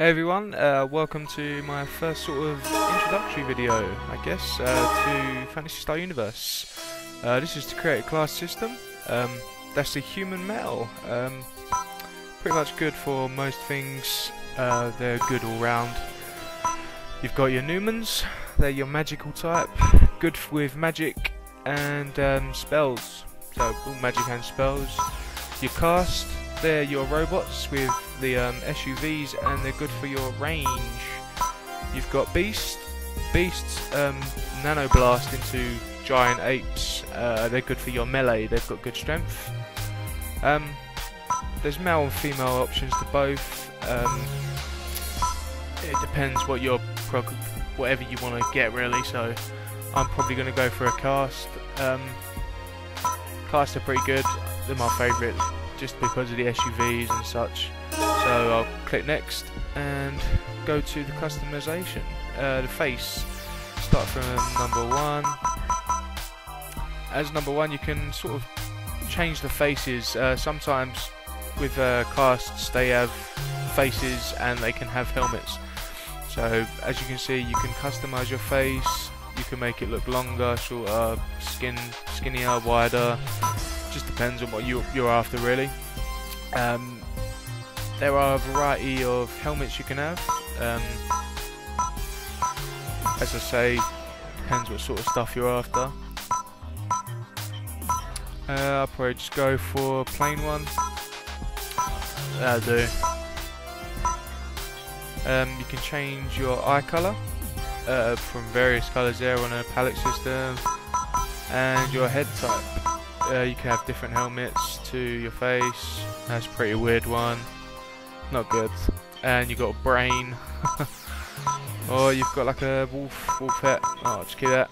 Hey everyone, welcome to my first sort of introductory video, I guess, to Phantasy Star Universe. This is to create a class system. That's a human male. Pretty much good for most things. They're good all round. You've got your Numans, they're your magical type, good with magic and spells, so all magic and spells. Your cast, they're your robots with the SUVs and they're good for your range. You've got beasts nano blast into giant apes, they're good for your melee, they've got good strength. There's male and female options to both. It depends what whatever you want to get really, so I'm probably going to go for a cast. Casts are pretty good, they're my favourite just because of the SUVs and such. So I'll click next and go to the customization. The face, start from number 1. As number 1 you can sort of change the faces. Sometimes with casts they have faces and they can have helmets. So as you can see, you can customize your face, you can make it look longer, shorter, skinnier, wider. Just depends on what you're after really. There are a variety of helmets you can have. As I say, depends what sort of stuff you're after. I'll probably just go for a plain one. That'll do. You can change your eye colour from various colours there on a palette system, and your head type. You can have different helmets to your face. That's a pretty weird one, not good. And you've got a brain, or you've got like a wolf head. Oh, I'll just keep that.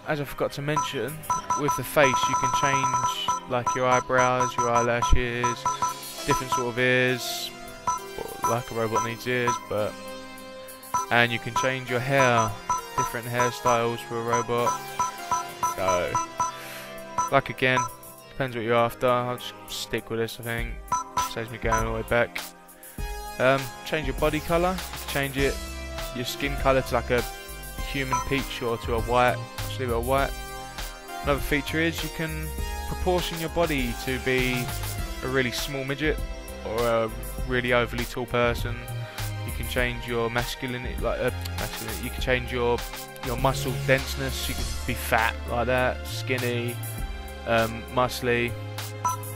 As I forgot to mention, with the face you can change like your eyebrows, your eyelashes, different sort of ears. Like a robot needs ears, and you can change your hair, different hairstyles for a robot. So, like again, depends what you're after. I'll just stick with this, I think. Saves me going all the way back. Change your body colour. Change your skin colour to like a human peach or to a white. Just leave it a white. Another feature is you can proportion your body to be a really small midget or a really overly tall person. You can change your masculinity, you can change your muscle denseness. You can be fat like that, skinny, muscly.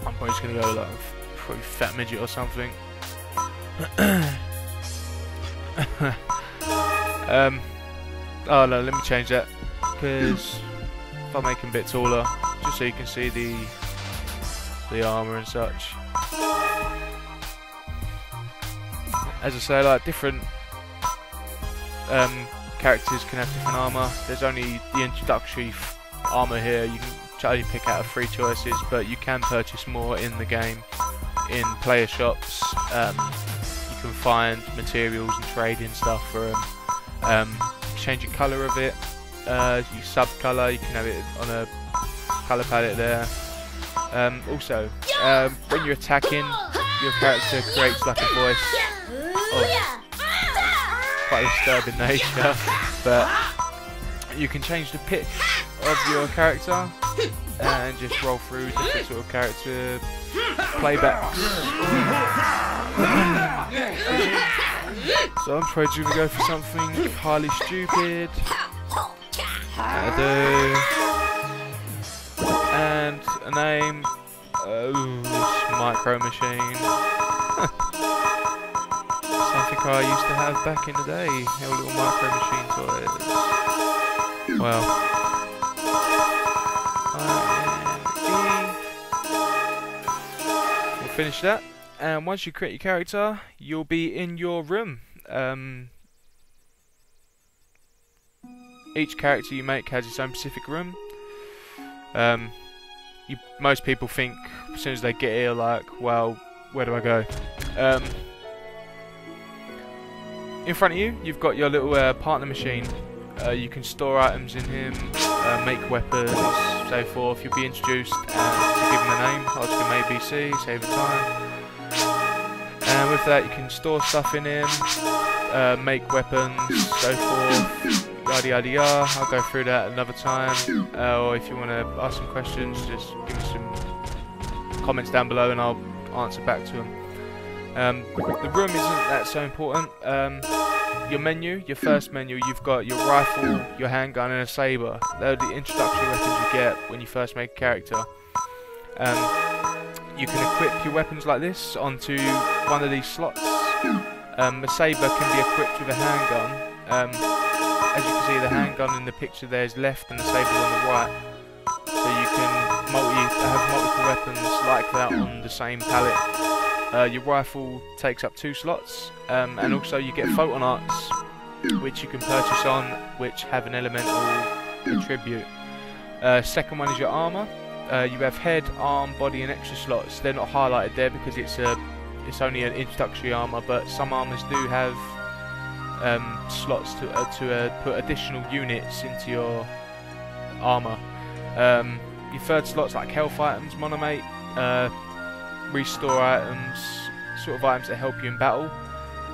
I'm probably just gonna go like probably fat midget or something. Oh no, let me change that, because if I make him a bit taller, just so you can see the armour and such. As I say, like different characters can have different armour. There's only the introductory armour here. You can only pick out of 3 choices, but you can purchase more in the game in player shops. You can find materials and trading stuff for them. Change your colour of it. You sub colour. You can have it on a colour palette there. Also, when you're attacking, your character creates like a voice of quite a disturbing nature, but you can change the pitch of your character and just roll through different sort of character playbacks. So I'm probably going to go for something highly stupid. And a name. Micro Machine. Something I used to have back in the day, little Micro Machine toys. Well, we'll finish that, and once you create your character, you'll be in your room. Each character you make has its own specific room. Most people think as soon as they get here, like, well, where do I go? In front of you, you've got your little partner machine. You can store items in him, make weapons, so forth. You'll be introduced and to give him a name. I'll just give him ABC, save the time. and with that you can store stuff in him, make weapons, so forth, yada yada yada. I'll go through that another time, or if you want to ask some questions, just give me some comments down below and I'll answer back to them. The room isn't that so important. Your menu, your first menu, you've got your rifle, your handgun and a saber. They're the introductory weapons you get when you first make a character. You can equip your weapons like this onto one of these slots. The saber can be equipped with a handgun. As you can see, the handgun in the picture there is left and the saber on the right. So you can have multiple weapons like that on the same palette. Your rifle takes up 2 slots, and also you get photon arts, which you can purchase on, which have an elemental attribute. Second one is your armor. You have head, arm, body, and extra slots. They're not highlighted there because it's only an introductory armor, but some armors do have slots to put additional units into your armor. Your third slot's like health items, monomate, restore items, sort of items that help you in battle.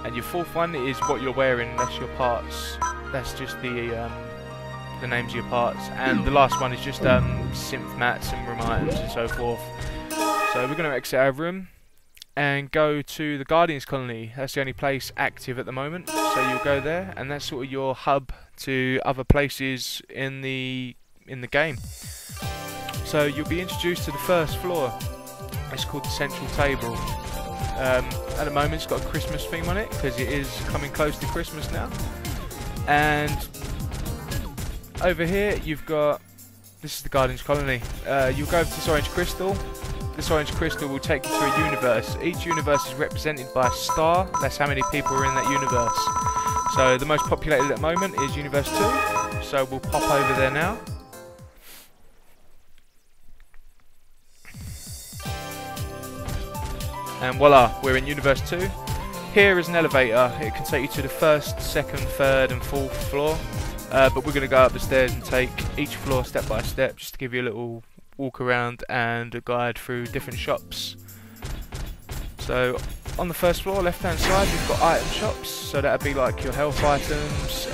And your fourth one is what you're wearing. That's your parts. That's just the names of your parts. And the last one is just synth mats and room items and so forth. So we're going to exit our room and go to the Guardians colony. That's the only place active at the moment. So you'll go there, and that's sort of your hub to other places in the game. So you'll be introduced to the first floor. It's called the Central Table. At the moment it's got a Christmas theme on it because it is coming close to Christmas now. And over here you've got, this is the Guardians colony. You'll go to this orange crystal. This orange crystal will take you to a universe. Each universe is represented by a star. That's how many people are in that universe. So the most populated at the moment is universe 2. So we'll pop over there now. And voila, we're in universe 2. Here is an elevator. It can take you to the first, second, third and fourth floor. But we're going to go up the stairs and take each floor step by step, just to give you a little walk around and a guide through different shops. So on the first floor, left hand side, we've got item shops. So that would be like your health items,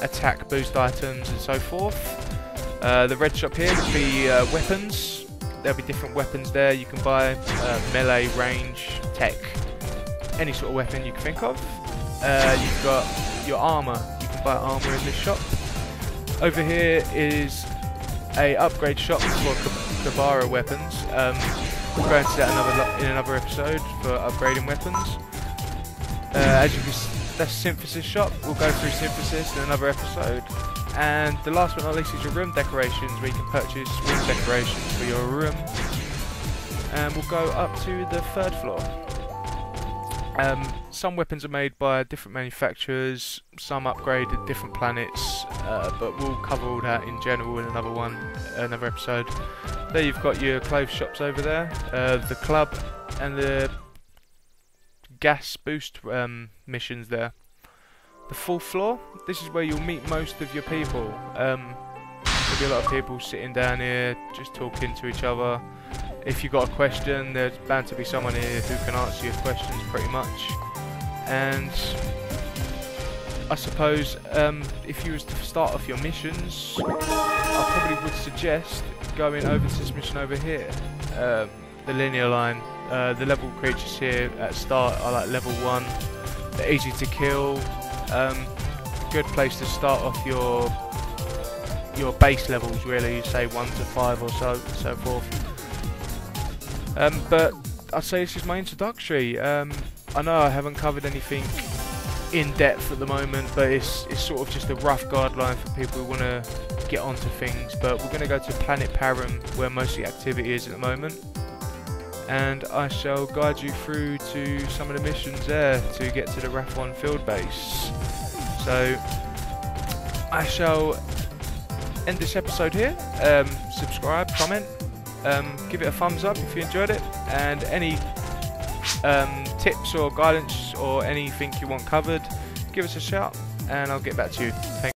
attack boost items and so forth. The red shop here would be weapons. There'll be different weapons there. You can buy melee, range, tech, any sort of weapon you can think of. You've got your armor. You can buy armor in this shop. Over here is a upgrade shop for Kabara weapons. We'll go into that in another episode for upgrading weapons. As you can see, that's Synthesis shop. We'll go through Synthesis in another episode. And the last but not least is your room decorations, where you can purchase room decorations for your room. And we'll go up to the third floor. Some weapons are made by different manufacturers, some upgraded different planets, but we'll cover all that in general in another episode. There you've got your clothes shops over there, the club and the gas boost missions there. The fourth floor, this is where you'll meet most of your people. There'll be a lot of people sitting down here just talking to each other. If you've got a question, there's bound to be someone here who can answer your questions pretty much. And I suppose if you was to start off your missions, I probably would suggest going over to this mission over here, the linear line. The level creatures here at start are like level 1. They're easy to kill. Good place to start off your base levels, really, say 1 to 5 or so forth. But I'd say this is my introductory. I know I haven't covered anything in depth at the moment, but it's sort of just a rough guideline for people who want to get onto things. But we're going to go to Planet Param, where most of the activity is at the moment, and I shall guide you through to some of the missions there to get to the RAF1 field base. So I shall end this episode here. Subscribe, comment, give it a thumbs up if you enjoyed it, and any tips or guidance or anything you want covered, give us a shout and I'll get back to you. Thank you.